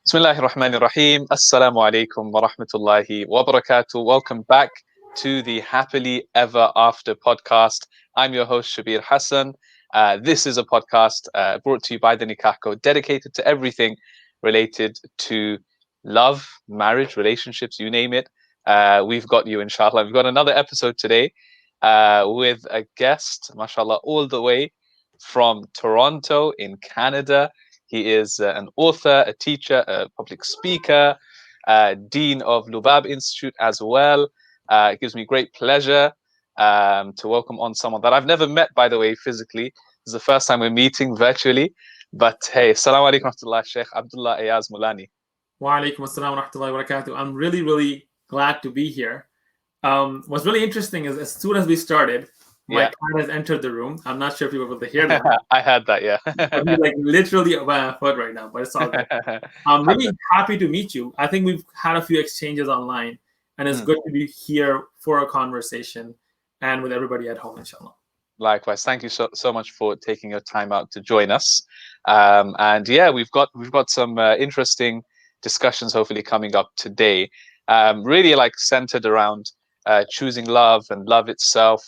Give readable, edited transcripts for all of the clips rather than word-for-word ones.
Bismillahir Rahmanir Rahim. Assalamu alaikum wa rahmatullahi wa barakatuh. Welcome back to the Happily Ever After podcast. I'm your host, Shabbir Hassan. This is a podcast brought to you by the Nikah Co, dedicated to everything related to love, marriage, relationships, you name it. We've got you, inshallah. We've got another episode today with a guest, mashallah, all the way from Toronto in Canada. He is an author, a teacher, a public speaker, dean of Lubab Institute as well. It gives me great pleasure to welcome on someone that I've never met, by the way, physically. This is the first time we're meeting virtually. But hey, assalamu alaikum warahmatullah, Shaykh Abdullah Ayaz Mullanee. Wa alaikum assalam wa rahmatullahi wa barakatuh. I'm really glad to be here. What's really interesting is as soon as we started, my cat has entered the room. I'm not sure if you were able to hear that. I heard that, yeah. But he's like literally by my foot right now, but it's all good. I'm really happy to meet you. I think we've had a few exchanges online, and it's good to be here for a conversation and with everybody at home, inshallah. Likewise, thank you so much for taking your time out to join us. And yeah, we've got some interesting discussions hopefully coming up today. Really like centered around choosing love and love itself.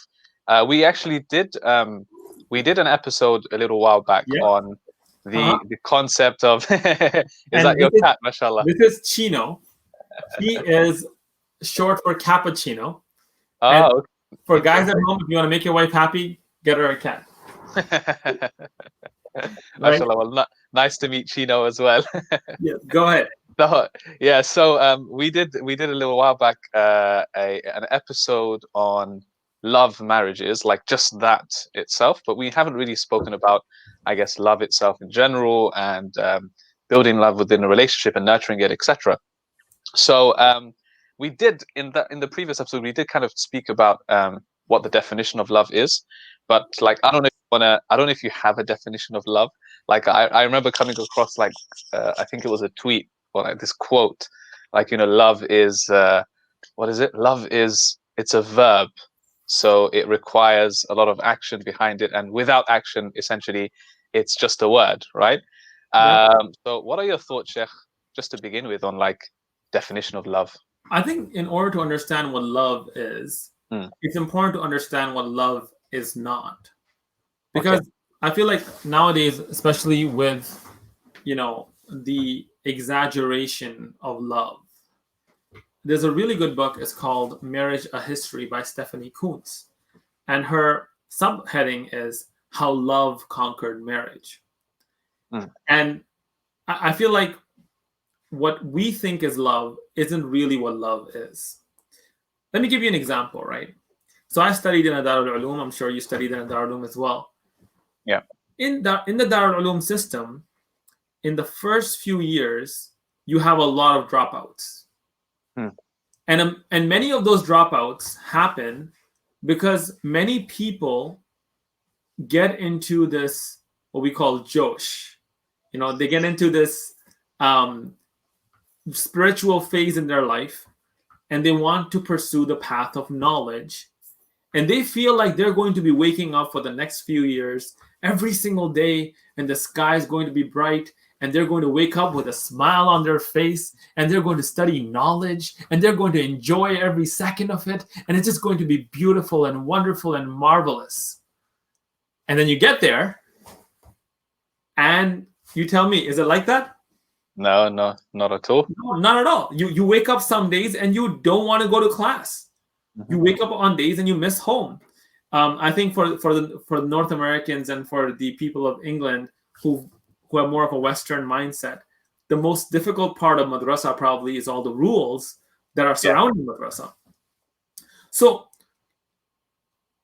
We actually did an episode a little while back on the concept of is that your cat, mashallah? This is Chino. He is short for cappuccino. Oh, okay. For guys at home, if you want to make your wife happy, get her a cat. Mashallah, well, nice to meet Chino as well. Yeah, go ahead. So we did a little while back an episode on love marriages, like just that itself, but we haven't really spoken about, I guess, love itself in general and building love within a relationship and nurturing it, etc. So we did in the previous episode, we did kind of speak about what the definition of love is, but like I don't know if you have a definition of love. Like I remember coming across like I think it was a tweet or like this quote, like, you know, love is what is it? Love is, it's a verb. So it requires a lot of action behind it, and without action, essentially, it's just a word, right? So what are your thoughts, Sheikh, just to begin with, on like definition of love? I think in order to understand what love is, it's important to understand what love is not. Because I feel like nowadays, especially with, you know, the exaggeration of love, there's a really good book. It's called Marriage: A History by Stephanie Coontz. And her subheading is How Love Conquered Marriage. And I feel like what we think is love isn't really what love is. Let me give you an example, right? So I studied in a Darul Uloom. I'm sure you studied in a Darul Uloom as well. Yeah. In the Darul Uloom system, in the first few years, you have a lot of dropouts. And many of those dropouts happen because many people get into this, what we call Josh. You know, they get into this spiritual phase in their life, and they want to pursue the path of knowledge. And they feel like they're going to be waking up for the next few years every single day, and the sky is going to be bright, and they're going to wake up with a smile on their face, and they're going to study knowledge, and they're going to enjoy every second of it, and it's just going to be beautiful and wonderful and marvelous. And then you get there, and you tell me, is it like that? No, not at all. No, not at all. You wake up some days and you don't want to go to class. You wake up on days and you miss home. I think for the North Americans and for the people of England who have more of a Western mindset, the most difficult part of madrasa probably is all the rules that are surrounding madrasa. So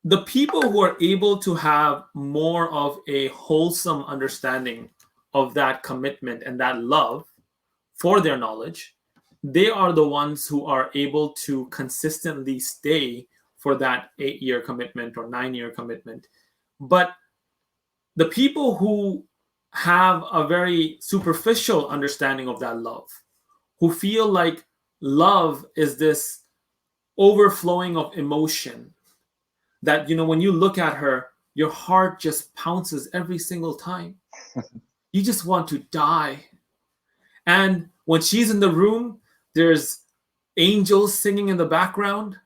the people who are able to have more of a wholesome understanding of that commitment and that love for their knowledge, they are the ones who are able to consistently stay for that 8-year commitment or 9-year commitment. But the people who have a very superficial understanding of that love, who feel like love is this overflowing of emotion that, you know, when you look at her, your heart just pounces every single time. You just want to die. And When she's in the room, there's angels singing in the background.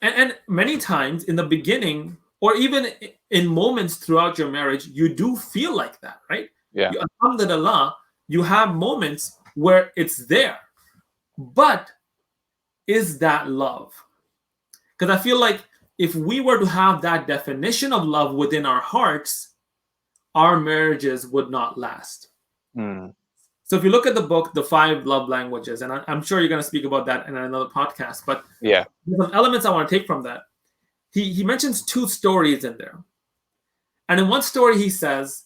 And many times in the beginning, or even in moments throughout your marriage, you do feel like that, right? Yeah. Alhamdulillah, you have moments where it's there. But is that love? Because I feel like if we were to have that definition of love within our hearts, our marriages would not last. So if you look at the book, The 5 Love Languages, and I'm sure you're going to speak about that in another podcast, but yeah, there's some elements I want to take from that. He mentions 2 stories in there. And in one story, he says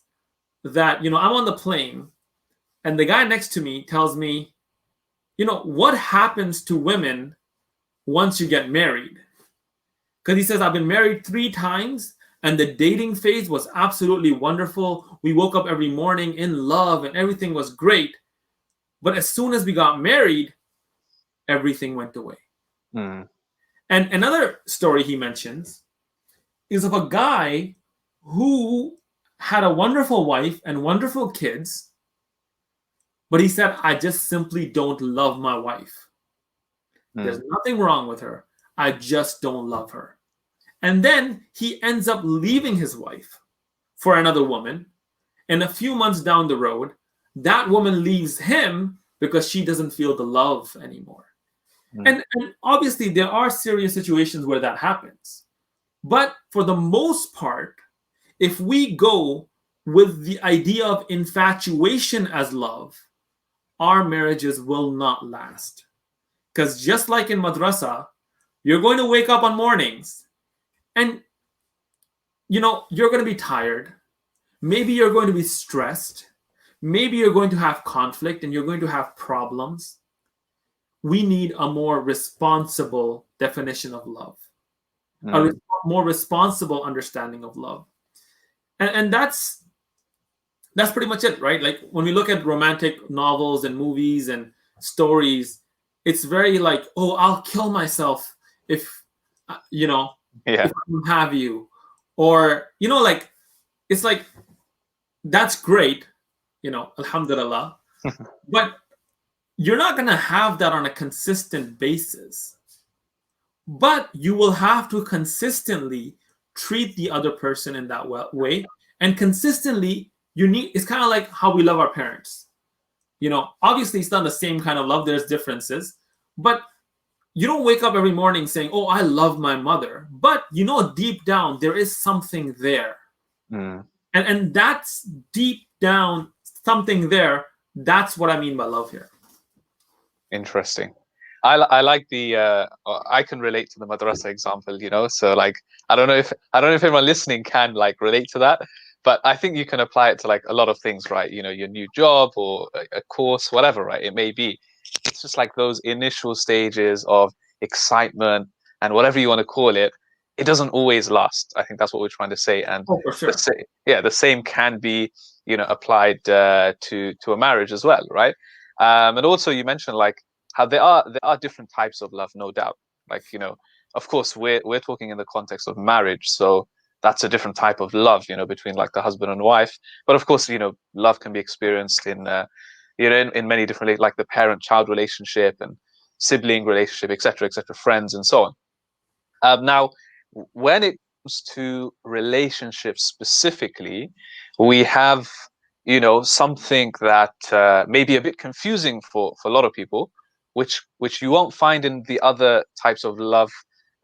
that, I'm on the plane, and the guy next to me tells me, what happens to women once you get married? Because he says, I've been married 3 times, and the dating phase was absolutely wonderful. We woke up every morning in love, and everything was great. But as soon as we got married, everything went away. And another story he mentions is of a guy who had a wonderful wife and wonderful kids, but he said, I just simply don't love my wife. There's nothing wrong with her. I just don't love her. And then he ends up leaving his wife for another woman. And a few months down the road, that woman leaves him because she doesn't feel the love anymore. And obviously, there are serious situations where that happens. But for the most part, if we go with the idea of infatuation as love, our marriages will not last. Because just like in madrasa, you're going to wake up on mornings and, you're going to be tired. Maybe you're going to be stressed. Maybe you're going to have conflict and you're going to have problems. We need a more responsible definition of love, a more responsible understanding of love. And that's pretty much it, right? Like when we look at romantic novels and movies and stories, it's very like, oh, I'll kill myself if, if I don't have you. Or, it's like, that's great, alhamdulillah. But you're not going to have that on a consistent basis. But you will have to consistently treat the other person in that way. And consistently, it's kind of like how we love our parents. Obviously, it's not the same kind of love. There's differences. But you don't wake up every morning saying, oh, I love my mother. But deep down, there is something there. And that's deep down, something there. That's what I mean by love here. Interesting. I like the I can relate to the madrasa example, so like I don't know if everyone listening can like relate to that, but I think you can apply it to like a lot of things, right? Your new job or a course, whatever, right? It may be. It's just like those initial stages of excitement and whatever you want to call it. It doesn't always last. I think that's what we're trying to say. And for sure. the same can be applied to a marriage as well, right? And also you mentioned like how there are different types of love, no doubt. Like of course we're talking in the context of marriage, so that's a different type of love, between like the husband and wife. But of course, love can be experienced in in many different, like the parent-child relationship and sibling relationship, etc., friends and so on. Now, when it comes to relationships specifically, we have something that may be a bit confusing for a lot of people, which you won't find in the other types of love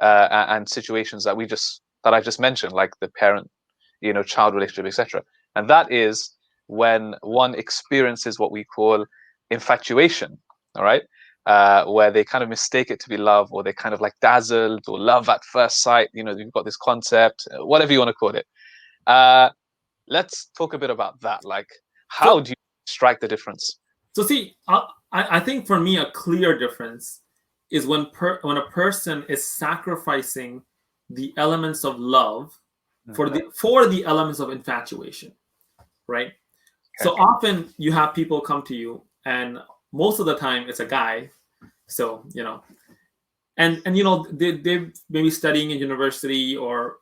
and situations that I just mentioned, like the parent child relationship, etc. And that is when one experiences what we call infatuation, all right, where they kind of mistake it to be love, or they kind of like dazzled, or love at first sight. You've got this concept, whatever you want to call it. Let's talk a bit about that. Like, how do you strike the difference? So see, I think for me, a clear difference is when a person is sacrificing the elements of love for the elements of infatuation, right? Okay. So often you have people come to you, and most of the time it's a guy. So and they maybe studying in university, or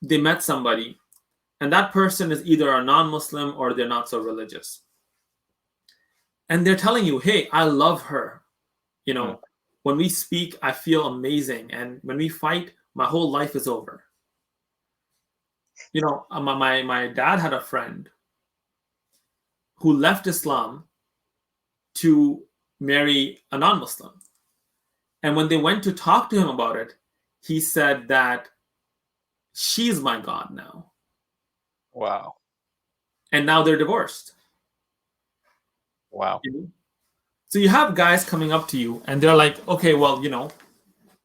they met somebody, and that person is either a non-Muslim or they're not so religious. and they're telling you, hey, I love her. When we speak, I feel amazing. And when we fight, my whole life is over. My dad had a friend who left Islam to marry a non-Muslim. And when they went to talk to him about it, he said that she's my God now. Wow. And now they're divorced. Wow. So you have guys coming up to you and they're like, okay, well,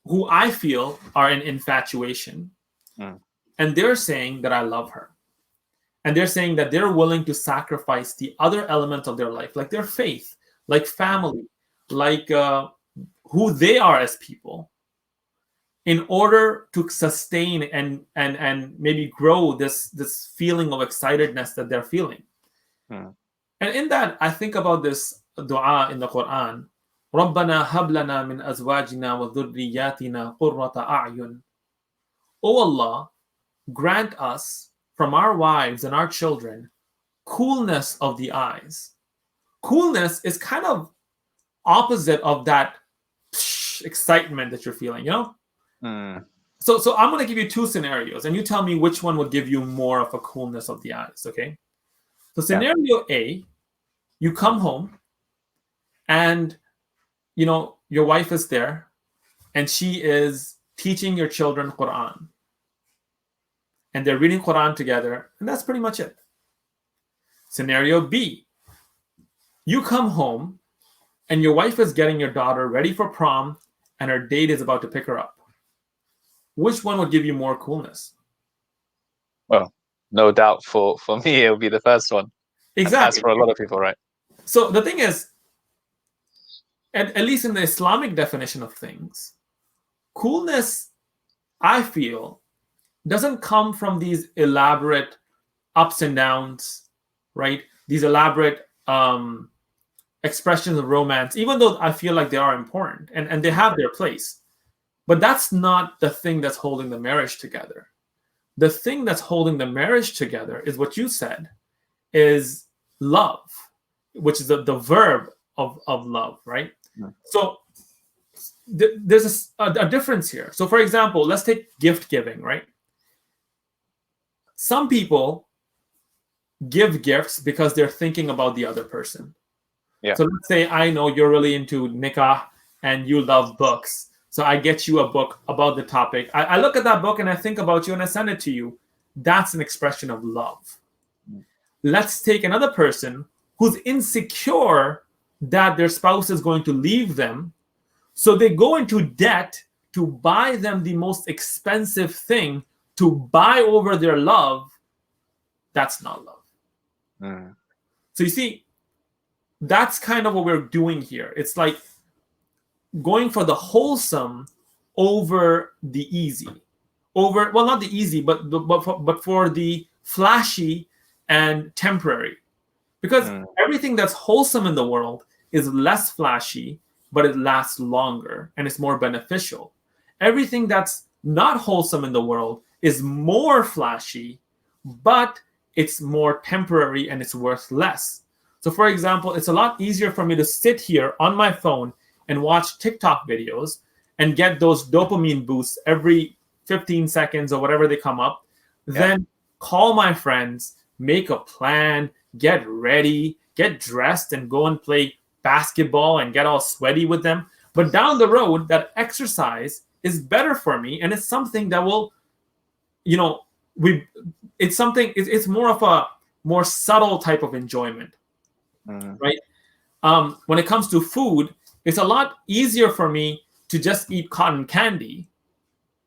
who I feel are in infatuation. And they're saying that I love her. And they're saying that they're willing to sacrifice the other elements of their life, like their faith, like family, like who they are as people, in order to sustain and maybe grow this feeling of excitedness that they're feeling. And in that, I think about this dua in the Quran. رَبَّنَا هَبْ لَنَا مِنْ أَزْوَاجِنَا وَذُرِّيَّاتِنَا قُرَّةَ أَعْيُنٍ. O Allah, grant us from our wives and our children coolness of the eyes. Coolness is kind of opposite of that excitement that you're feeling, So I'm going to give you two scenarios, and you tell me which one would give you more of a coolness of the eyes, okay? So scenario A, you come home and, your wife is there and she is teaching your children Quran. And they're reading Quran together, and that's pretty much it. Scenario B, you come home and your wife is getting your daughter ready for prom and her date is about to pick her up. Which one would give you more coolness? Well, no doubt for me, it would be the first one. Exactly. As for a lot of people, right? So the thing is, at least in the Islamic definition of things, coolness, I feel, doesn't come from these elaborate ups and downs, right? These elaborate expressions of romance, even though I feel like they are important and they have their place. But that's not the thing that's holding the marriage together. The thing that's holding the marriage together is what you said, is love, which is the verb of love, right? So there's a difference here. So for example, let's take gift giving, right? Some people give gifts because they're thinking about the other person. Yeah. So let's say I know you're really into nikah and you love books. So I get you a book about the topic. I look at that book and I think about you and I send it to you. That's an expression of love. Let's take another person who's insecure that their spouse is going to leave them. So they go into debt to buy them the most expensive thing to buy over their love. That's not love. So you see, that's kind of what we're doing here. It's like going for the wholesome over the easy. Well, not the easy, but for the flashy and temporary. Because everything that's wholesome in the world is less flashy, but it lasts longer and it's more beneficial. Everything that's not wholesome in the world is more flashy, but it's more temporary and it's worth less. So for example, it's a lot easier for me to sit here on my phone and watch TikTok videos and get those dopamine boosts every 15 seconds or whatever they come up, then call my friends, make a plan, get ready, get dressed and go and play basketball and get all sweaty with them. But down the road, that exercise is better for me, and it's something that will, it's more of a more subtle type of enjoyment, right? When it comes to food, it's a lot easier for me to just eat cotton candy,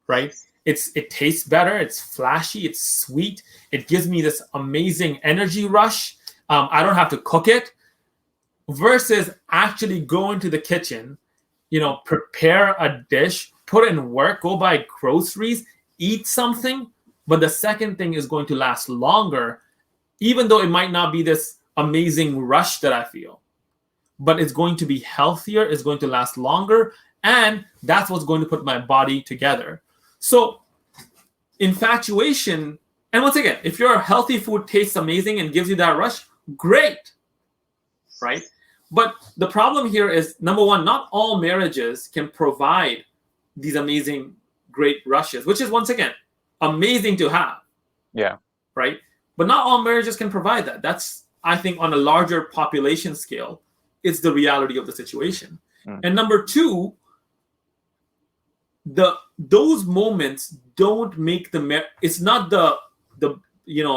right? It tastes better, it's flashy, it's sweet, it gives me this amazing energy rush. I don't have to cook it, versus actually go into the kitchen, prepare a dish, put in work, go buy groceries, eat something. But the second thing is going to last longer, even though it might not be this amazing rush that I feel. But it's going to be healthier, it's going to last longer, and that's what's going to put my body together. So infatuation, and once again, if your healthy food tastes amazing and gives you that rush, great, right? But the problem here is, number one, not all marriages can provide these amazing, great rushes, which is, once again, amazing to have. Yeah. Right? But not all marriages can provide that. That's, I think, on a larger population scale, it's the reality of the situation. And number two, those moments don't make the it's not the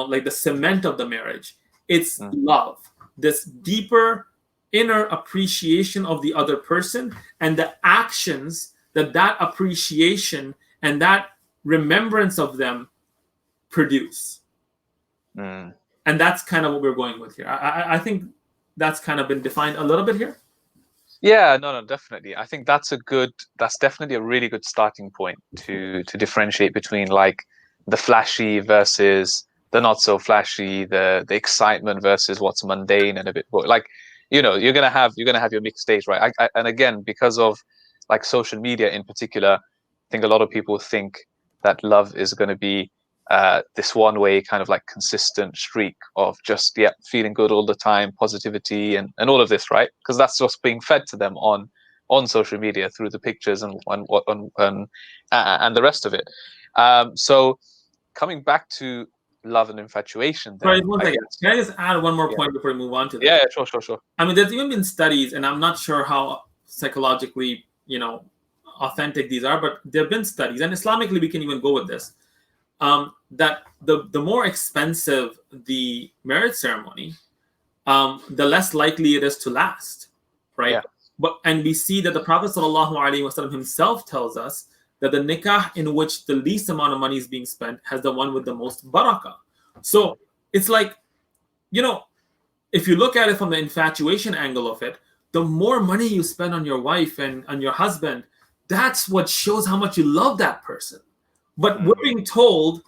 like the cement of the marriage. It's love, this deeper inner appreciation of the other person, and the actions that appreciation and that remembrance of them produce. And that's kind of what we're going with here. I think that's kind of been defined a little bit here. Yeah, no, definitely. I think that's definitely a really good starting point to differentiate between like the flashy versus the not so flashy, the excitement versus what's mundane and a bit more like, you're gonna have your mixed stage, right? And again, because of like social media in particular, I think a lot of people think that love is going to be this one way kind of like consistent streak of just feeling good all the time, positivity and all of this, right? Because that's what's being fed to them on social media through the pictures and the rest of it. So coming back to love and infatuation, then, sorry, one second. Can I just add one more point before we move on to this? Yeah, sure. I mean, there's even been studies, and I'm not sure how psychologically authentic these are, but there have been studies, and Islamically we can even go with this, that the more expensive the marriage ceremony, the less likely it is to last, right? Yeah. And we see that the Prophet ﷺ himself tells us that the nikah in which the least amount of money is being spent has the one with the most barakah. So it's like, if you look at it from the infatuation angle of it, the more money you spend on your wife and on your husband, that's what shows how much you love that person. But we're being told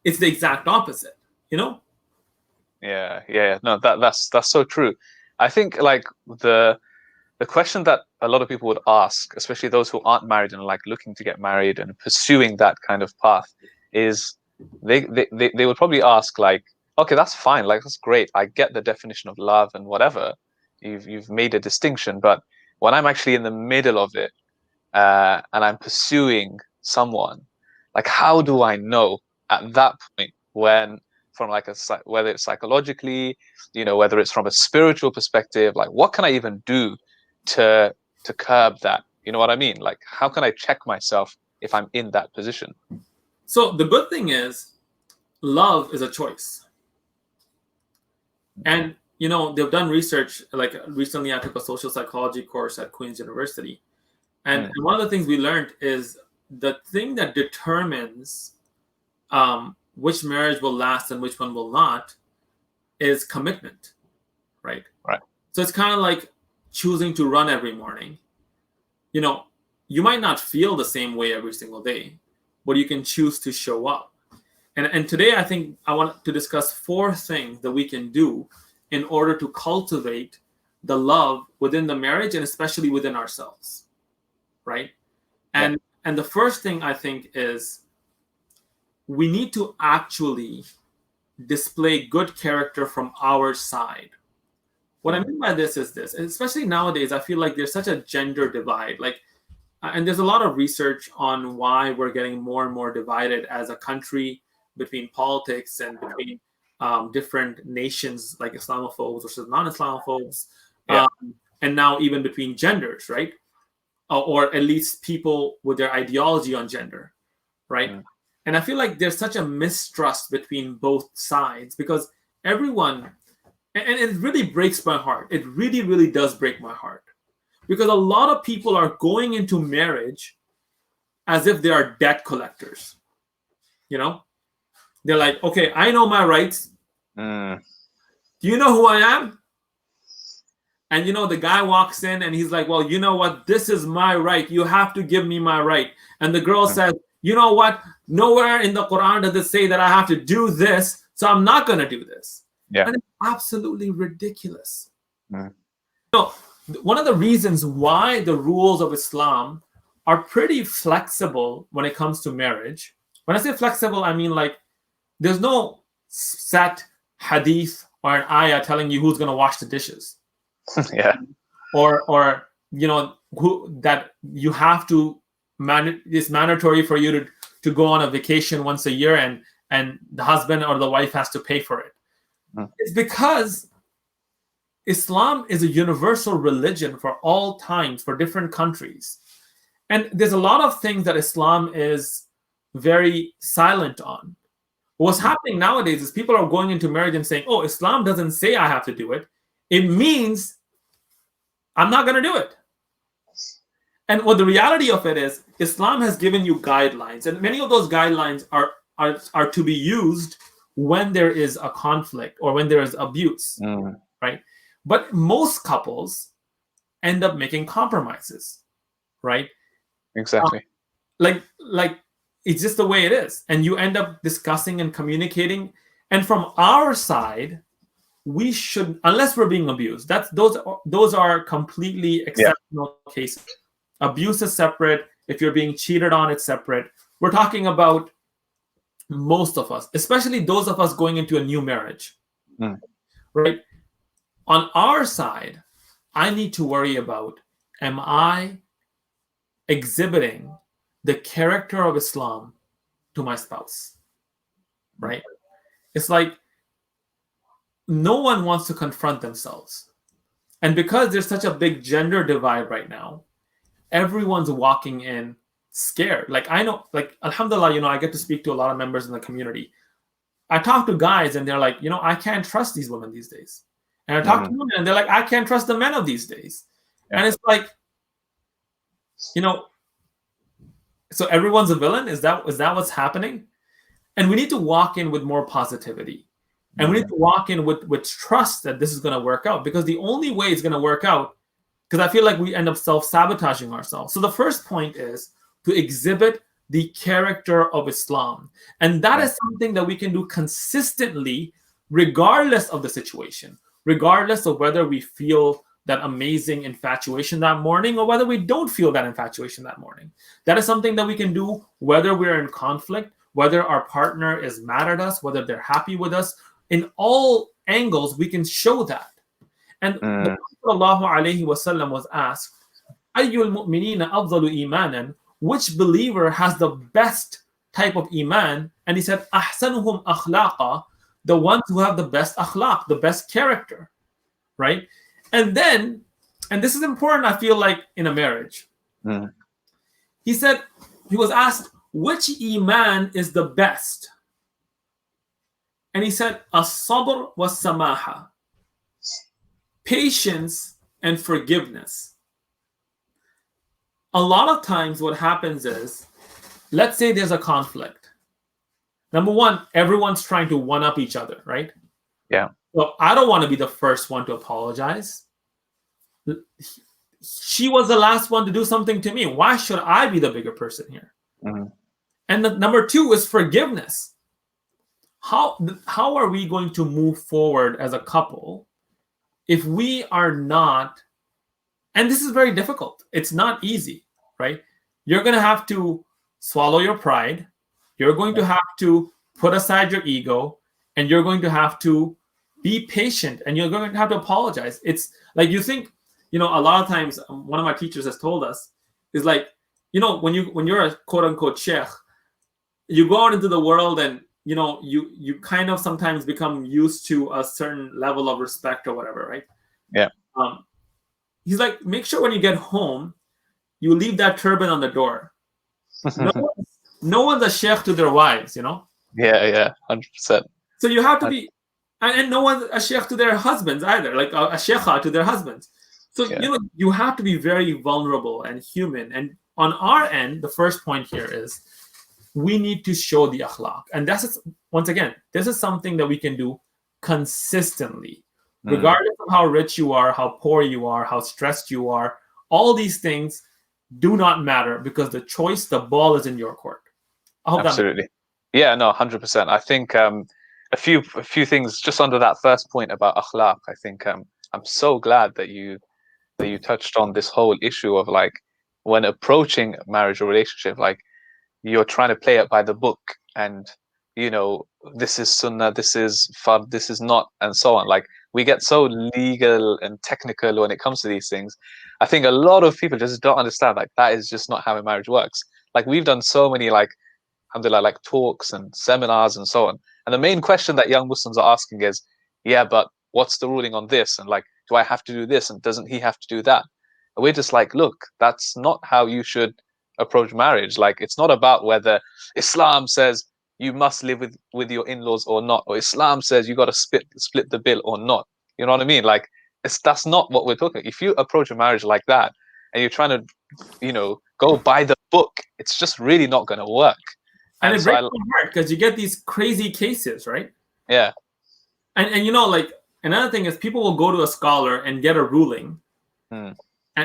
it's the exact opposite, Yeah. No, that's so true. I think like the question that a lot of people would ask, especially those who aren't married and like looking to get married and pursuing that kind of path, is they would probably ask like, okay, that's fine, like that's great. I get the definition of love and whatever. You've made a distinction, but when I'm actually in the middle of it, and I'm pursuing someone, like how do I know at that point when, from like whether it's psychologically, whether it's from a spiritual perspective, like what can I even do to curb that? You know what I mean? Like how can I check myself if I'm in that position? So the good thing is, love is a choice. And they've done research. Like recently I took a social psychology course at Queen's University, and one of the things we learned is the thing that determines which marriage will last and which one will not is commitment, right? So it's kind of like choosing to run every morning. You might not feel the same way every single day, but you can choose to show up. And today I think I want to discuss 4 things that we can do in order to cultivate the love within the marriage and especially within ourselves, right? And the first thing I think is we need to actually display good character from our side. What I mean by this is this, and especially nowadays, I feel like there's such a gender divide. And there's a lot of research on why we're getting more and more divided as a country between politics and between different nations like Islamophobes versus non-Islamophobes, and now even between genders, right? Or at least people with their ideology on gender, right? And I feel like there's such a mistrust between both sides because everyone, and it really breaks my heart. It really, really does break my heart because a lot of people are going into marriage as if they are debt collectors. They're like, okay, I know my rights. Do you know who I am? And the guy walks in and he's like, well, you know what? This is my right. You have to give me my right. And the girl says, you know what? Nowhere in the Quran does it say that I have to do this, so I'm not going to do this. Yeah. And it's absolutely ridiculous. One of the reasons why the rules of Islam are pretty flexible when it comes to marriage. When I say flexible, I mean like there's no set hadith or an ayah telling you who's going to wash the dishes. or that you have to it's mandatory for you to go on a vacation once a year, and the husband or the wife has to pay for it. It's because Islam is a universal religion for all times, for different countries. And there's a lot of things that Islam is very silent on. What's happening nowadays is people are going into marriage and saying, oh, Islam doesn't say I have to do it. It means I'm not going to do it. And what the reality of it is, Islam has given you guidelines, and many of those guidelines are to be used when there is a conflict or when there is abuse, right? But most couples end up making compromises, right? Exactly. Like it's just the way it is, and you end up discussing and communicating. And from our side, we should, unless we're being abused, those are completely exceptional cases. Abuse is separate. If you're being cheated on, it's separate. We're talking about most of us, especially those of us going into a new marriage, right? On our side, I need to worry about, am I exhibiting the character of Islam to my spouse, right? It's like no one wants to confront themselves. And because there's such a big gender divide right now, everyone's walking in scared. Like I know, like alhamdulillah, I get to speak to a lot of members in the community. I talk to guys and they're like, I can't trust these women these days. And I talk to women and they're like, I can't trust the men of these days. And it's like, so everyone's a villain? Is that what's happening? And we need to walk in with more positivity. And we need to walk in with trust that this is going to work out, because the only way it's going to work out, because I feel like we end up self-sabotaging ourselves. So the first point is to exhibit the character of Islam. And that is something that we can do consistently, regardless of the situation, regardless of whether we feel that amazing infatuation that morning or whether we don't feel that infatuation that morning. That is something that we can do whether we're in conflict, whether our partner is mad at us, whether they're happy with us. In all angles, we can show that. And the Prophet ﷺ was asked, Ayyul mu'minina afdalu imanan, which believer has the best type of iman? And he said, ahsanuhum akhlaqa, the ones who have the best akhlaq, the best character, right? And then, and this is important, I feel like, in a marriage. He was asked, which iman is the best? And he said, as-sabr was-samaha, patience and forgiveness. A lot of times what happens is, let's say there's a conflict. Number one, everyone's trying to one-up each other, right? Yeah. Well, I don't want to be the first one to apologize. She was the last one to do something to me. Why should I be the bigger person here? And number two is forgiveness. How are we going to move forward as a couple if we are not, and this is very difficult. It's not easy, right? You're going to have to swallow your pride. You're going to have to put aside your ego, and you're going to have to be patient, and you're going to have to apologize. It's like, you think, a lot of times, one of my teachers has told us, is like, when you're a quote unquote sheikh, you go out into the world and you kind of sometimes become used to a certain level of respect or whatever, right? Yeah. He's like, make sure when you get home, you leave that turban on the door. No one's a sheikh to their wives, Yeah, 100%. So you have to be, and no one's a sheikh to their husbands either, like a sheikha to their husbands. So, you have to be very vulnerable and human. And on our end, the first point here is we need to show the akhlaq. And once again, this is something that we can do consistently, regardless of how rich you are, how poor you are, how stressed you are. All these things do not matter, because the ball is in your court. I hope absolutely. Yeah, no, 100%. I think a few things just under that first point about akhlaq. I think I'm so glad that you touched on this whole issue of, like, when approaching marriage or relationship, like, you're trying to play it by the book, and this is sunnah, this is fard, this is not, and so on. Like, we get so legal and technical when it comes to these things. I think a lot of people just don't understand, like, that is just not how a marriage works. Like, we've done so many, like, alhamdulillah, like talks and seminars and so on. And the main question that young Muslims are asking is, yeah, but what's the ruling on this? And like, do I have to do this? And doesn't he have to do that? And we're just like, look, that's not how you should approach marriage. Like, it's not about whether Islam says you must live with your in-laws or not, or Islam says you got to split the bill or not. You know what I mean? Like, that's not what we're talking. If you approach a marriage like that and you're trying to, go by the book, it's just really not going to work. And it breaks my heart because you get these crazy cases, right? Yeah. And like, another thing is people will go to a scholar and get a ruling. And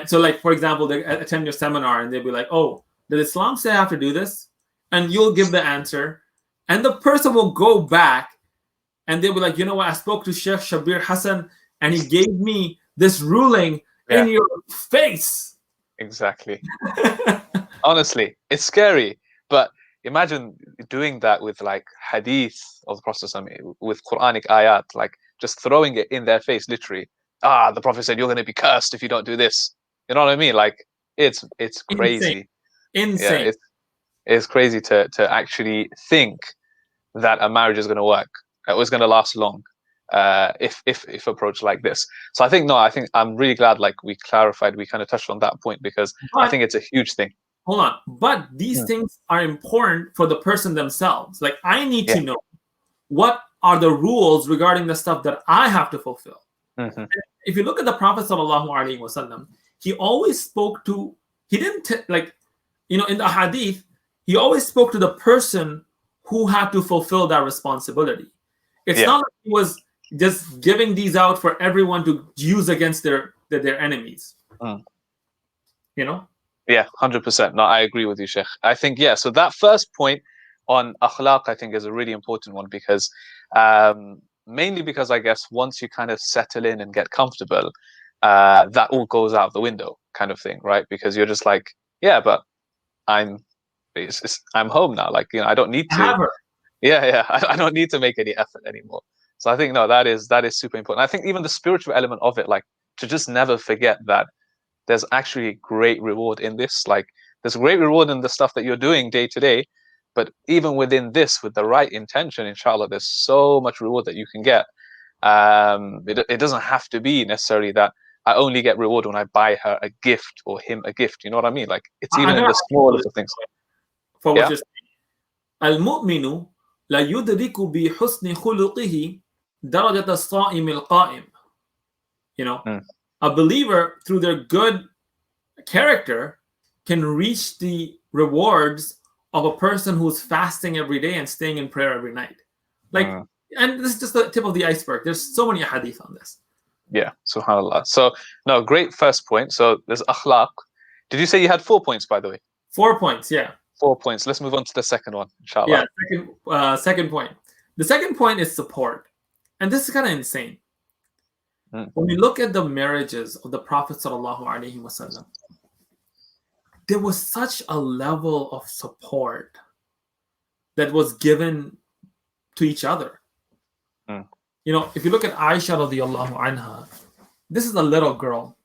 so, like, for example, they attend your seminar and they'll be like, oh, did Islam say I have to do this? And you'll give the answer. And the person will go back and they'll be like, you know what? I spoke to Shaykh Shabbir Hassan and he gave me this ruling in your face. Exactly. Honestly, it's scary. But imagine doing that with like hadith of the Prophet, with Quranic ayat, like just throwing it in their face, literally. The Prophet said you're going to be cursed if you don't do this. You know what I mean? Like, it's crazy. Insane. Yeah, it's crazy to actually think that a marriage is going to work. It was going to last long, if approached like this. So I think I'm really glad, like, we clarified, we kind of touched on that point, because I think it's a huge thing. Hold on, but these things are important for the person themselves. Like, I need to know what are the rules regarding the stuff that I have to fulfill. If you look at the Prophet sallallahu alaihi wasallam, he always spoke to. He didn't in the hadith. He always spoke to the person who had to fulfill that responsibility. It's not like he was just giving these out for everyone to use against their enemies. Yeah, 100%. No, I agree with you, Sheikh. I think, so that first point on akhlaq, I think, is a really important one, because mainly because I guess once you kind of settle in and get comfortable, that all goes out the window, kind of thing, right? Because you're just like, but I'm home now. Like, I don't need to. I don't need to make any effort anymore. So I think, no, that is super important. I think even the spiritual element of it, like, to just never forget that there's actually great reward in this. Like, there's great reward in the stuff that you're doing day to day, but even within this, with the right intention, inshallah, there's so much reward that you can get. It doesn't have to be necessarily that I only get reward when I buy her a gift or him a gift. You know what I mean? Like, it's even in the smallest of things. For what you're saying, al-mu'minu la yudriku bi husni khuluqihi darajat as-sa'im al-qa'im. A believer, through their good character, can reach the rewards of a person who's fasting every day and staying in prayer every night. Like, and this is just the tip of the iceberg. There's so many hadith on this. Yeah, subhanAllah. So, no, great first point. So there's akhlaq. Did you say you had 4 points, by the way? 4 points, yeah. 4 points. Let's move on to the second one, inshallah. Yeah, second point. The second point is support. And this is kind of insane. When we look at the marriages of the Prophet sallallahu alaihi wasallam, there was such a level of support that was given to each other. If you look at Aisha radiallahu anha, this is a little girl,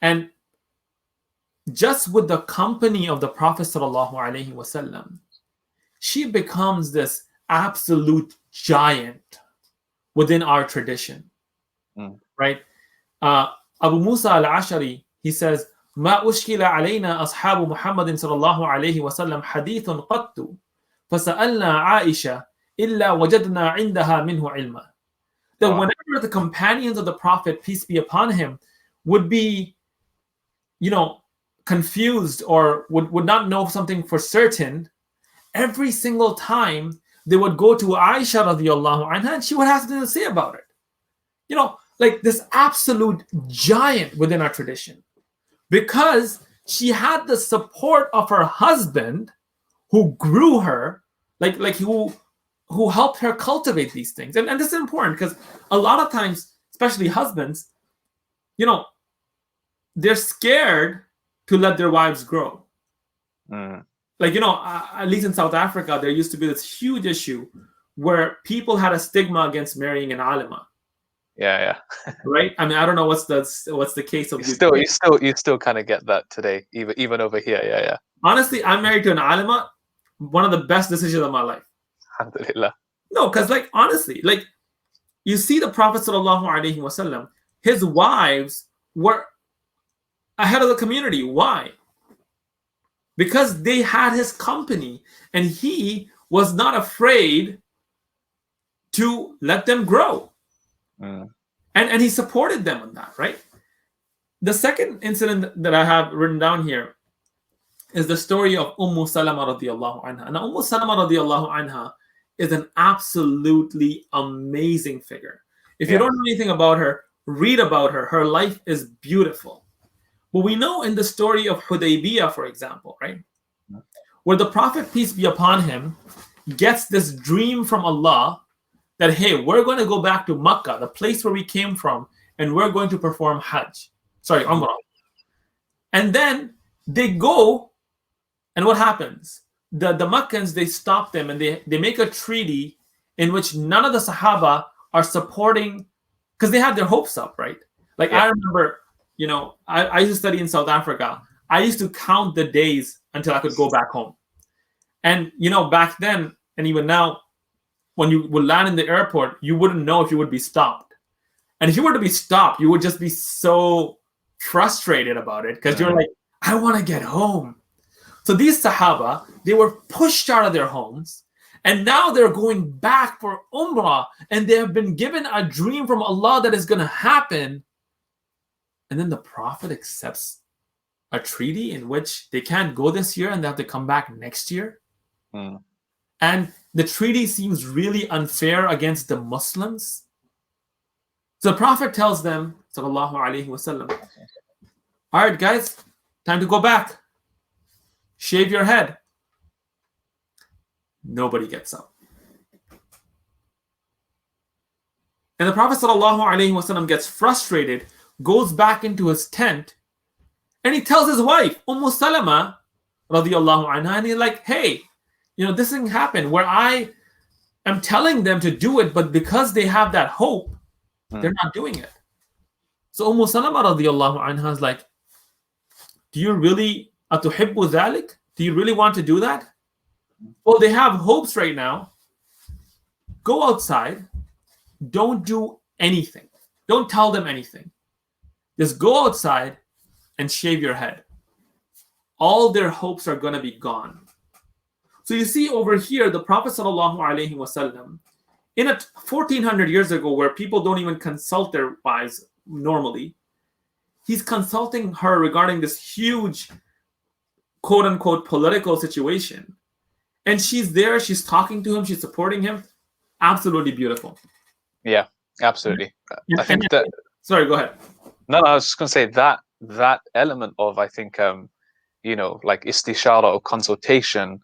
and just with the company of the Prophet sallallahu alaihi wasallam, she becomes this absolute giant within our tradition. Right? Abu Musa al-Ashari, he says, ما أشكل علينا أصحاب محمد صلى الله عليه وسلم حديث قط فسألنا عائشة إلا وجدنا عندها منه علما. That whenever the companions of the Prophet, peace be upon him, would be, confused or would not know something for certain, every single time they would go to Aisha radiallahu anha and she would have something to say about it. Like this absolute giant within our tradition, because she had the support of her husband, who grew her, like who helped her cultivate these things. And this is important because a lot of times, especially husbands, they're scared to let their wives grow. Like, at least in South Africa, there used to be this huge issue where people had a stigma against marrying an alima. Yeah. right? I mean, I don't know what's the case of You still kind of get that today, even over here. Yeah. Honestly, I'm married to an alima. One of the best decisions of my life. Alhamdulillah. No, because like honestly, like you see the Prophet sallallahu alaihi wasallam, his wives were ahead of the community. Why? Because they had his company, and he was not afraid to let them grow. And he supported them on that, right? The second incident that I have written down here is the story of Salama radiallahu anha. Now, Salama radiallahu anha is an absolutely amazing figure. If you don't know anything about her, read about her. Her life is beautiful. But we know in the story of Hudaybiyah, for example, right? Where the Prophet, peace be upon him, gets this dream from Allah that, hey, we're going to go back to Makkah, the place where we came from, and we're going to perform Umrah. And then they go, and what happens? The Makkans, they stop them, and they make a treaty in which none of the Sahaba are supporting, because they have their hopes up, right? Like I remember, I used to study in South Africa. I used to count the days until I could go back home. And, back then, and even now, when you would land in the airport, you wouldn't know if you would be stopped. And if you were to be stopped, you would just be so frustrated about it because you're like, I want to get home. So these Sahaba, they were pushed out of their homes, and now they're going back for Umrah, and they have been given a dream from Allah that is going to happen. And then the Prophet accepts a treaty in which they can't go this year and they have to come back next year. And the treaty seems really unfair against the Muslims. So the Prophet tells them, sallallahu alaihi wasallam, all right, guys, time to go back. Shave your head. Nobody gets up. And the Prophet sallallahu alaihi wasallam gets frustrated, goes back into his tent, and he tells his wife, Salama radiallahu anha, and he's like, hey, this thing happened where I am telling them to do it, but because they have that hope, they're not doing it. So Salama radiallahu anha is like, do you really atuhibbu dhalik? Do you really want to do that? Well, they have hopes right now. Go outside. Don't do anything. Don't tell them anything. Just go outside and shave your head. All their hopes are going to be gone. So you see over here, the Prophet sallallahu alaihi wasallam, in 1400 years ago, where people don't even consult their wives normally, he's consulting her regarding this huge, quote unquote, political situation. And she's there, she's talking to him, she's supporting him. Absolutely beautiful. Yeah, absolutely. I think that. Sorry, go ahead. No, I was just going to say that element of, I think, like istishara or consultation,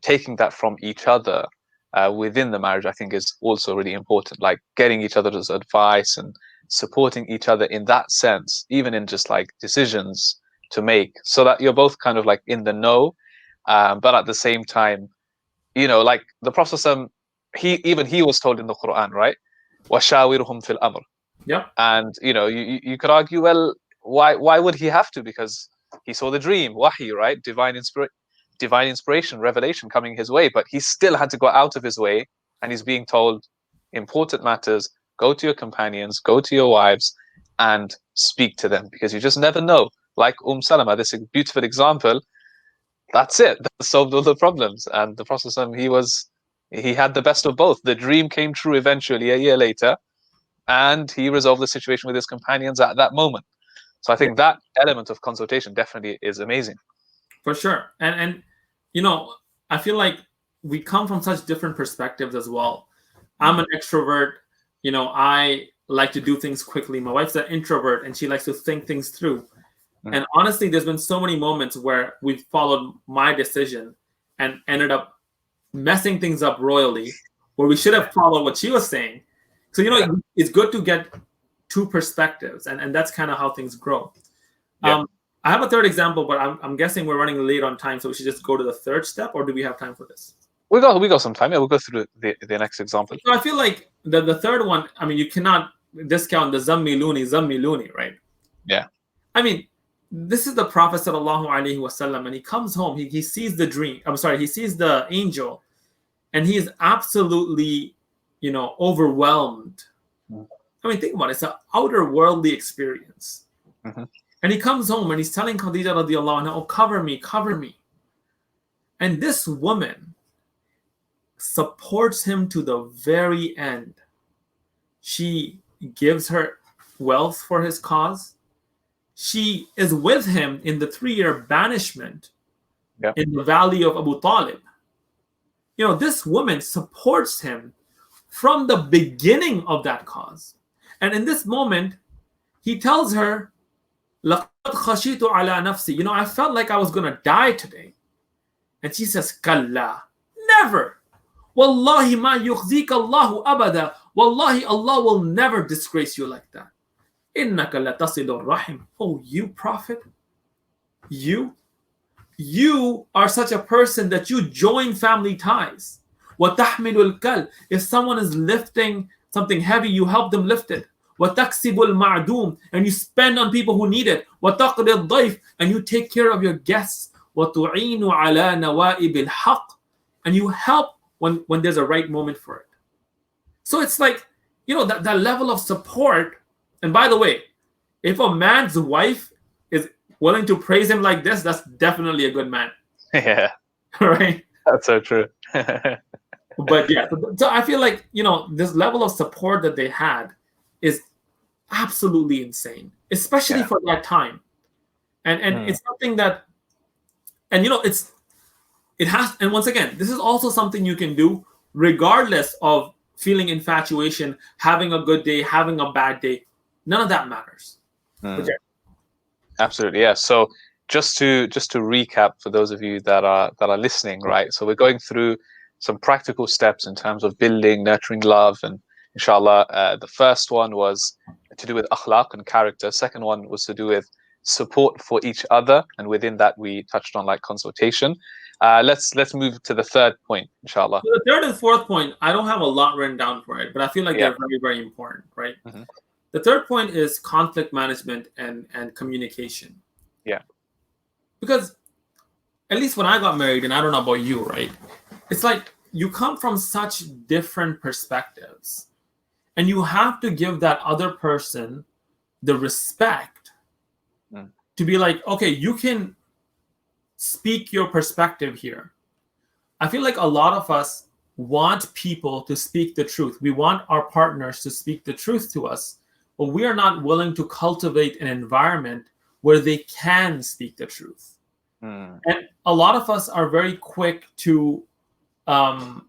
taking that from each other within the marriage, I think is also really important. Like getting each other's advice and supporting each other in that sense, even in just like decisions to make, so that you're both kind of like in the know, but at the same time, like the Prophet, he was told in the Quran, right? وَشَاوِرْهُمْ فِي الْأَمْرِ. Yeah. And you could argue, well, why would he have to? Because he saw the dream, wahi, right? Divine inspiration, revelation coming his way, but he still had to go out of his way, and he's being told important matters. Go to your companions, go to your wives, and speak to them, because you just never know. Like Salama, this beautiful example. That's it. That solved all the problems. And the Prophet, he had the best of both. The dream came true eventually a year later, and he resolved the situation with his companions at that moment. So I think that element of consultation definitely is amazing. For sure. And I feel like we come from such different perspectives as well. I'm an extrovert. I like to do things quickly. My wife's an introvert, and she likes to think things through. And honestly, there's been so many moments where we've followed my decision and ended up messing things up royally, where we should have followed what she was saying. So, it's good to get two perspectives, and that's kind of how things grow. I have a third example, but I'm guessing we're running late on time, so we should just go to the third step, or do we have time for this? We got some time. Yeah, we'll go through the next example. So I feel like the third one, I mean, you cannot discount the zammiluni, right? Yeah. I mean, this is the Prophet sallallahu alaihi wasallam, and he comes home. He sees the dream. I'm sorry, he sees the angel, and he is absolutely, overwhelmed. I mean, think about it. It's an outer worldly experience. Mm-hmm. And he comes home and he's telling Khadija radiallahu anha, "Oh, cover me, cover me." And this woman supports him to the very end. She gives her wealth for his cause. She is with him in the 3-year banishment in the valley of Abu Talib. This woman supports him from the beginning of that cause. And in this moment, he tells her, لَقَدْ خَشِيتُ عَلَى نَفْسِي. I felt like I was going to die today. And she says, كَلَّا. Never. Wallahi ma yukhzika Allahu abada. Wallahi, Allah will never disgrace you like that. إِنَّكَ لَتَصِلُ الرَّحِمِ. Oh, you Prophet, you are such a person that you join family ties. وَتَحْمِلُ الْكَلْ. If someone is lifting something heavy, you help them lift it. وَتَكْسِبُ الْمَعْدُومِ. And you spend on people who need it. وَتَقْضِي الضَّيْفِ. And you take care of your guests. وَتُعِينُ عَلَى نَوَائِبِ الْحَقِّ. And you help when there's a right moment for it. So it's like, that level of support. And by the way, if a man's wife is willing to praise him like this, that's definitely a good man. Yeah. Right? That's so true. But yeah, so I feel like, this level of support that they had is absolutely insane, especially for that time. And it's something that, and it has, and once again, this is also something you can do regardless of feeling infatuation, having a good day, having a bad day. None of that matters. Absolutely, yeah. So just to recap for those of you that are listening, right? So we're going through some practical steps in terms of building, nurturing love, and inshallah, the first one was to do with akhlaq and character. Second one was to do with support for each other, and within that we touched on consultation. Let's move to the third point, inshallah. So the third and fourth point, I don't have a lot written down for it, but I feel like they're very, very important, right? Mm-hmm. The third point is conflict management and communication. Yeah. Because at least when I got married, and I don't know about you, right? It's like you come from such different perspectives, and you have to give that other person the respect to be like, okay, you can speak your perspective here. I feel like a lot of us want people to speak the truth. We want our partners to speak the truth to us, but we are not willing to cultivate an environment where they can speak the truth. And a lot of us are very quick to, like,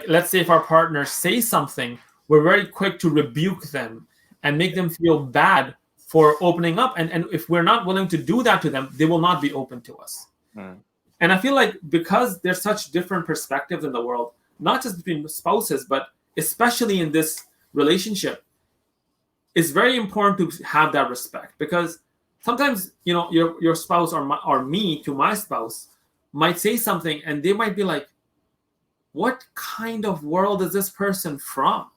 let's say if our partner says something, we're very quick to rebuke them and make them feel bad for opening up. And if we're not willing to do that to them, they will not be open to us. And I feel like because there's such different perspectives in the world, not just between spouses, but especially in this relationship, it's very important to have that respect. Because sometimes, your spouse or me to my spouse might say something and they might be like, what kind of world is this person from?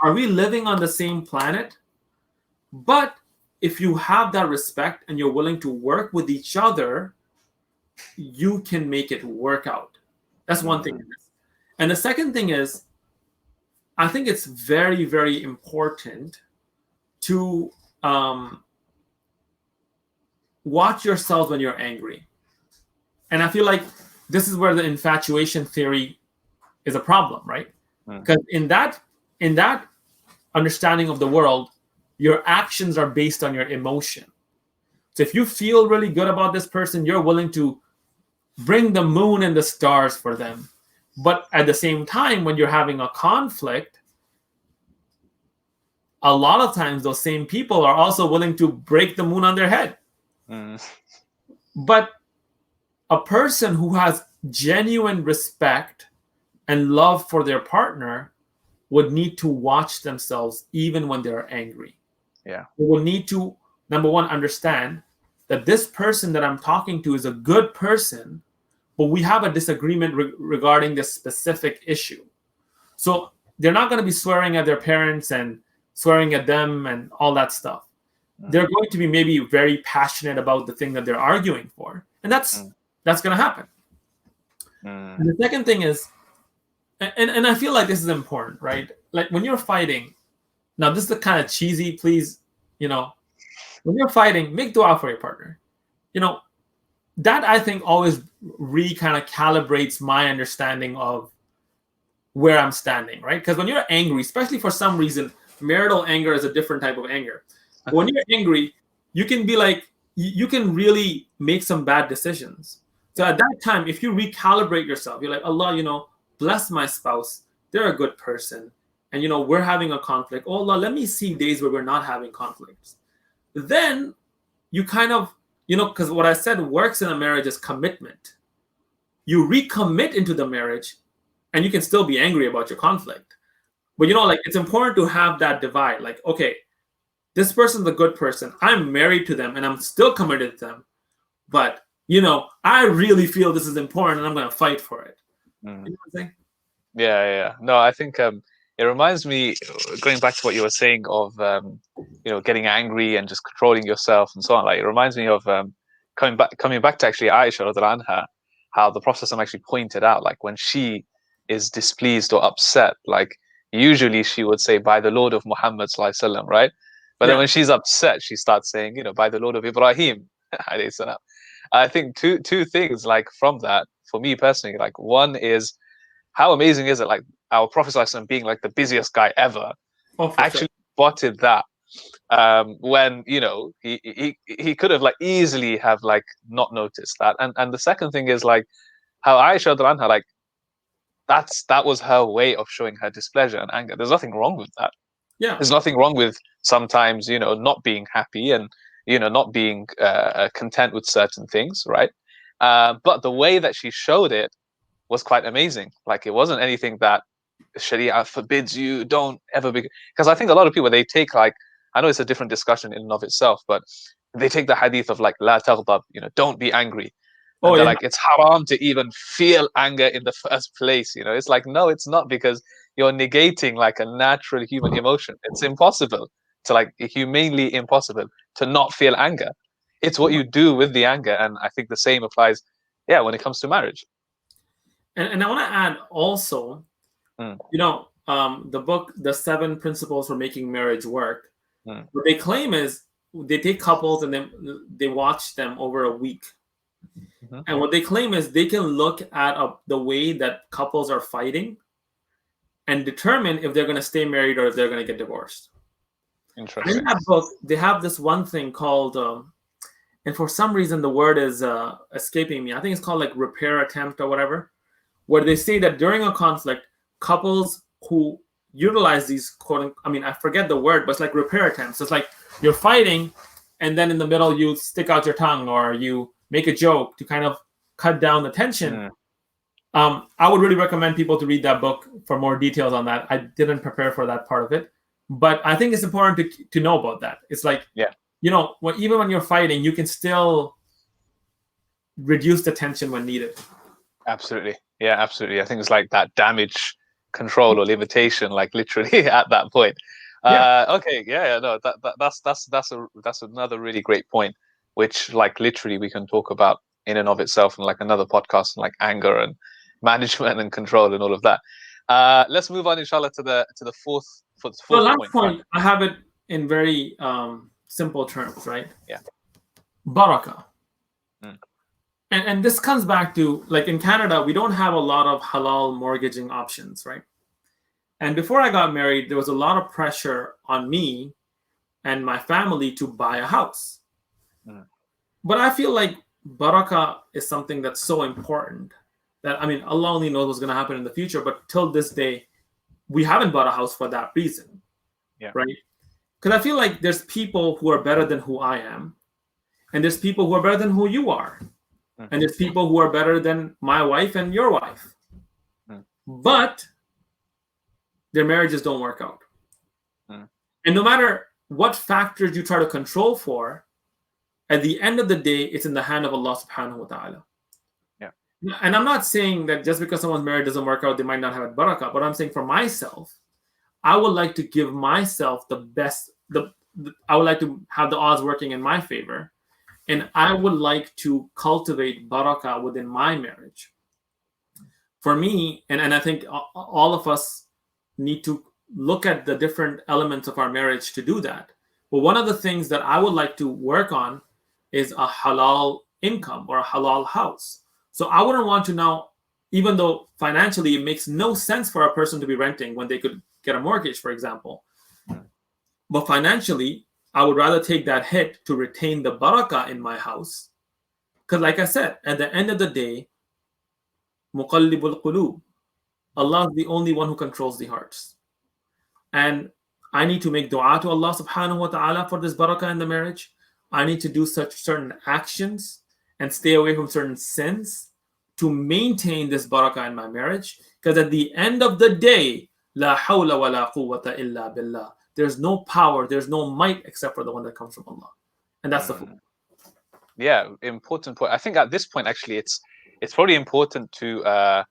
Are we living on the same planet? But if you have that respect and you're willing to work with each other, you can make it work out. That's one thing. And the second thing is, I think it's very, very important to watch yourself when you're angry. And I feel like this is where the infatuation theory is a problem, right? Because in that understanding of the world, your actions are based on your emotion. So if you feel really good about this person, you're willing to bring the moon and the stars for them. But at the same time, when you're having a conflict, a lot of times those same people are also willing to break the moon on their head. But a person who has genuine respect and love for their partner would need to watch themselves even when they're angry. Yeah. They will need to, number one, understand that this person that I'm talking to is a good person, but we have a disagreement regarding this specific issue. So they're not going to be swearing at their parents and swearing at them and all that stuff. They're going to be maybe very passionate about the thing that they're arguing for, and that's going to happen. And the second thing is, and I feel like this is important, right? Like when you're fighting, now this is the kind of cheesy, please, when you're fighting, make dua for your partner. That I think always kind of calibrates my understanding of where I'm standing, right? Because when you're angry, especially for some reason, marital anger is a different type of anger. But when you're angry, you can be like, you can really make some bad decisions. So at that time, if you recalibrate yourself, you're like, Allah, bless my spouse. They're a good person. And, we're having a conflict. Oh, Allah, let me see days where we're not having conflicts. Then you kind of, because what I said works in a marriage is commitment. You recommit into the marriage and you can still be angry about your conflict. But, it's important to have that divide. Like, okay, this person's a good person. I'm married to them and I'm still committed to them. But, I really feel this is important and I'm going to fight for it. You know what I'm saying? Yeah. No, I think it reminds me, going back to what you were saying of, getting angry and just controlling yourself and so on. Like, it reminds me of coming back to actually Aisha radiallahu anha, how the Prophet actually pointed out, like when she is displeased or upset, like usually she would say, by the Lord of Muhammad sallallahu alaihi wasallam, right? But then when she's upset, she starts saying, by the Lord of Ibrahim alayhi salam. I think two things like from that for me personally, like one is, how amazing is it, like our Prophet sallallahu alaihi wasallam being like the busiest guy ever, actually spotted that when he could have like easily have like not noticed that. And the second thing is like how Aisha radiallahu anha, like that was her way of showing her displeasure and anger. There's nothing wrong with that. There's nothing wrong with sometimes not being happy and not being content with certain things, right? But the way that she showed it was quite amazing. Like, it wasn't anything that Sharia forbids you, don't ever be, because I think a lot of people, they take, like, I know it's a different discussion in and of itself, but they take the hadith of like la taghdab, don't be angry. And they're like, it's haram to even feel anger in the first place. It's like, no, it's not, because you're negating like a natural human emotion. It's impossible to, like, humanely impossible to not feel anger. It's what you do with the anger. And I think the same applies, when it comes to marriage. And I want to add also, the book, The 7 Principles for Making Marriage Work, what they claim is they take couples and then they watch them over a week. And what they claim is they can look at the way that couples are fighting and determine if they're going to stay married or if they're going to get divorced. Interesting. In that book, they have this one thing called, and for some reason the word is escaping me. I think it's called like repair attempt or whatever, where they say that during a conflict, couples who utilize these I forget the word, but it's like repair attempts. It's like you're fighting and then in the middle you stick out your tongue or you make a joke to kind of cut down the tension. I would really recommend people to read that book for more details on that. I didn't prepare for that part of it, but I think it's important to know about that. It's like, even when you're fighting, you can still reduce the tension when needed. Absolutely. Yeah, absolutely. I think it's like that damage control or limitation, like literally at that point. Okay. Yeah. No, that's another really great point, which like literally we can talk about in and of itself in like another podcast, like anger and management and control and all of that. Let's move on, inshallah, to the fourth point. I have it in very simple terms, right? Yeah. Baraka. And this comes back to, like, in Canada, we don't have a lot of halal mortgaging options, right? And before I got married, there was a lot of pressure on me and my family to buy a house. But I feel like Baraka is something that's so important that, Allah only knows what's going to happen in the future. But till this day, we haven't bought a house for that reason, right? Because I feel like there's people who are better than who I am. And there's people who are better than who you are. And there's people who are better than my wife and your wife. But their marriages don't work out. And no matter what factors you try to control for, at the end of the day, it's in the hand of Allah subhanahu wa ta'ala. And I'm not saying that just because someone's marriage doesn't work out, they might not have barakah. But I'm saying for myself, I would like to give myself the best. I would like to have the odds working in my favor, and I would like to cultivate barakah within my marriage. For me, and I think all of us need to look at the different elements of our marriage to do that. But one of the things that I would like to work on is a halal income or a halal house. So I wouldn't want to now, even though financially it makes no sense for a person to be renting when they could get a mortgage, for example. But financially, I would rather take that hit to retain the barakah in my house. Because like I said, at the end of the day, muqallibul qulub, Allah is the only one who controls the hearts. And I need to make dua to Allah subhanahu wa ta'ala for this barakah in the marriage. I need to do such certain actions and stay away from certain sins to maintain this barakah in my marriage. Because at the end of the day, la hawla wa la quwwata illa billah. There's no power, there's no might except for the one that comes from Allah. And that's the point. Yeah, important point. I think at this point, actually, it's probably important to, I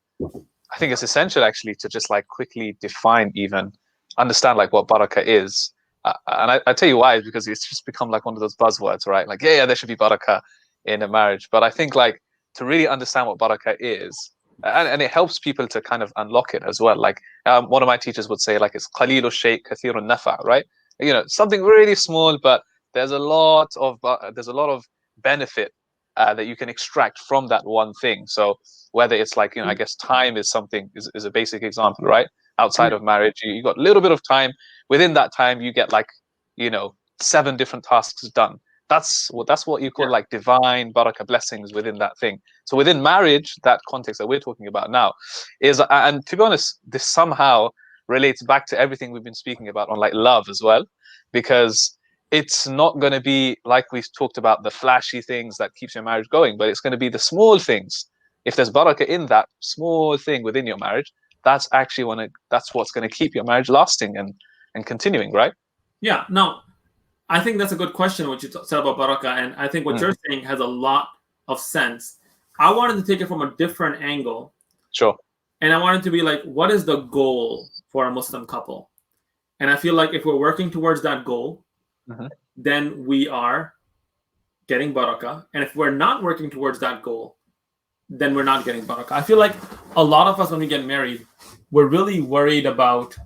think it's essential actually to just like quickly define, even understand like what barakah is. And I tell you why, is because it's just become like one of those buzzwords, right? Like, yeah, there should be barakah in a marriage. But I think like to really understand what barakah is, and it helps people to kind of unlock it as well. Like one of my teachers would say, like, it's qalilu shay kathirun nafa, right? You know, something really small, but there's a lot of benefit that you can extract from that one thing. So whether it's like, you know, I guess time is something is a basic example, right? Outside of marriage, you got a little bit of time. Within that time, you get like, you know, 7 different tasks done. That's what you call like divine barakah, blessings within that thing. So within marriage, that context that we're talking about now is, and to be honest, this somehow relates back to everything we've been speaking about on like love as well, because it's not going to be like we talked about the flashy things that keeps your marriage going, but it's going to be the small things. If there's barakah in that small thing within your marriage, that's actually that's what's going to keep your marriage lasting and continuing, right? Yeah. Now, I think that's a good question, what you said about barakah, and I think what you're saying has a lot of sense. I wanted to take it from a different angle. Sure. And I wanted to be like, what is the goal for a Muslim couple? And I feel like if we're working towards that goal, then we are getting barakah. And if we're not working towards that goal, then we're not getting barakah. I feel like a lot of us, when we get married, we're really worried about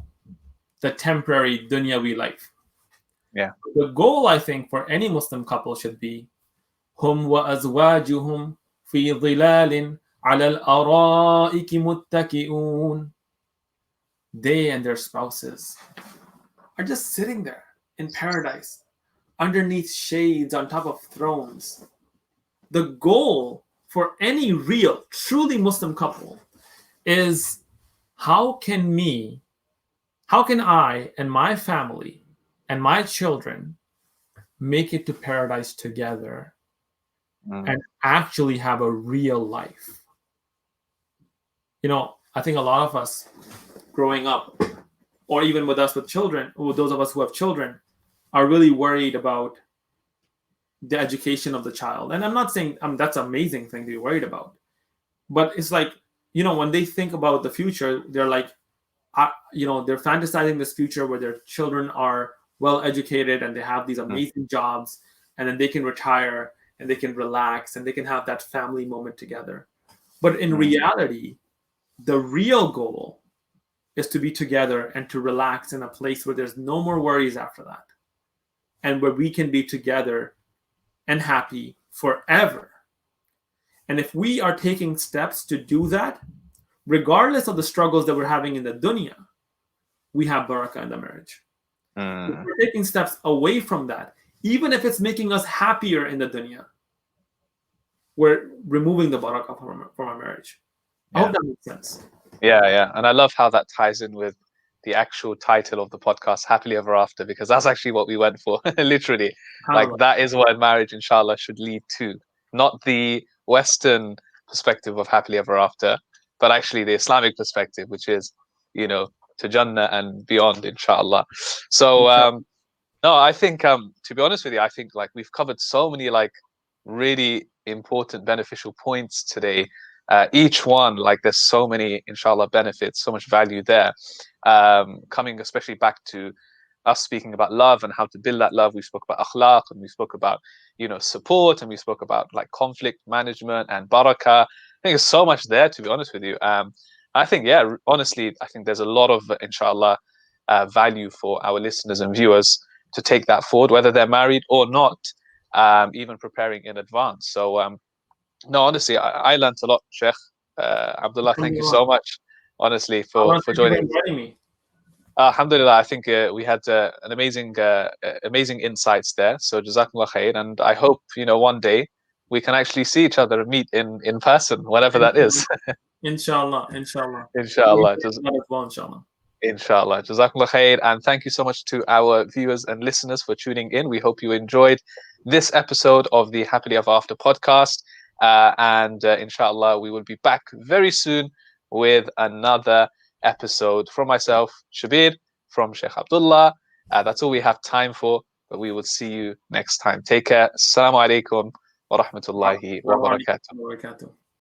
the temporary dunyawi life. Yeah. The goal, I think, for any Muslim couple should be hum wa azwajuhum fi dhilalin ala al-ara'iki muttaki'un. They and their spouses are just sitting there in paradise, underneath shades, on top of thrones. The goal for any real, truly Muslim couple is how can I and my family and my children make it to paradise together and actually have a real life. You know, I think a lot of us growing up, or even with us with children, or those of us who have children, are really worried about the education of the child. And I'm not saying that's an amazing thing to be worried about. But it's like, you know, when they think about the future, they're like, they're fantasizing this future where their children are well educated and they have these amazing jobs, and then they can retire and they can relax and they can have that family moment together. But in reality, the real goal is to be together and to relax in a place where there's no more worries after that, and where we can be together and happy forever. And if we are taking steps to do that, regardless of the struggles that we're having in the dunya, we have barakah in the marriage. If we're taking steps away from that, even if it's making us happier in the dunya, we're removing the barakah from our marriage. I hope that makes sense. Yeah. And I love how that ties in with the actual title of the podcast, Happily Ever After, because that's actually what we went for. Literally, like that is what marriage, inshallah, should lead to. Not the Western perspective of happily ever after, but actually the Islamic perspective, which is, you know, to Jannah and beyond, inshallah. So no, I think to be honest with you, I think like we've covered so many like really important beneficial points today. each one, like there's so many, inshallah, benefits, so much value there. Coming especially back to us speaking about love and how to build that love. We spoke about akhlaq, and we spoke about, support, and we spoke about like conflict management and barakah. I think there's so much there, to be honest with you. I think, yeah, honestly, I think there's a lot of, inshallah, value for our listeners and viewers to take that forward, whether they're married or not, even preparing in advance. So, no, honestly, I learned a lot, Sheikh Abdullah. Thank you so much, honestly, for Thank you for joining. inviting me. Alhamdulillah, I think we had an amazing insights there. So Jazakumullah khair, and I hope one day we can actually see each other and meet in person, whatever that is. Inshallah, inshallah. Inshallah, Inshallah. inshallah. Jazakumullah khair, and thank you so much to our viewers and listeners for tuning in. We hope you enjoyed this episode of the Happily Ever After podcast, and inshallah, we will be back very soon with another episode from myself, Shabbir, from Shaykh Abdullah. That's all we have time for, but we will see you next time. Take care. Assalamu alaikum wa rahmatullahi wa barakatuh.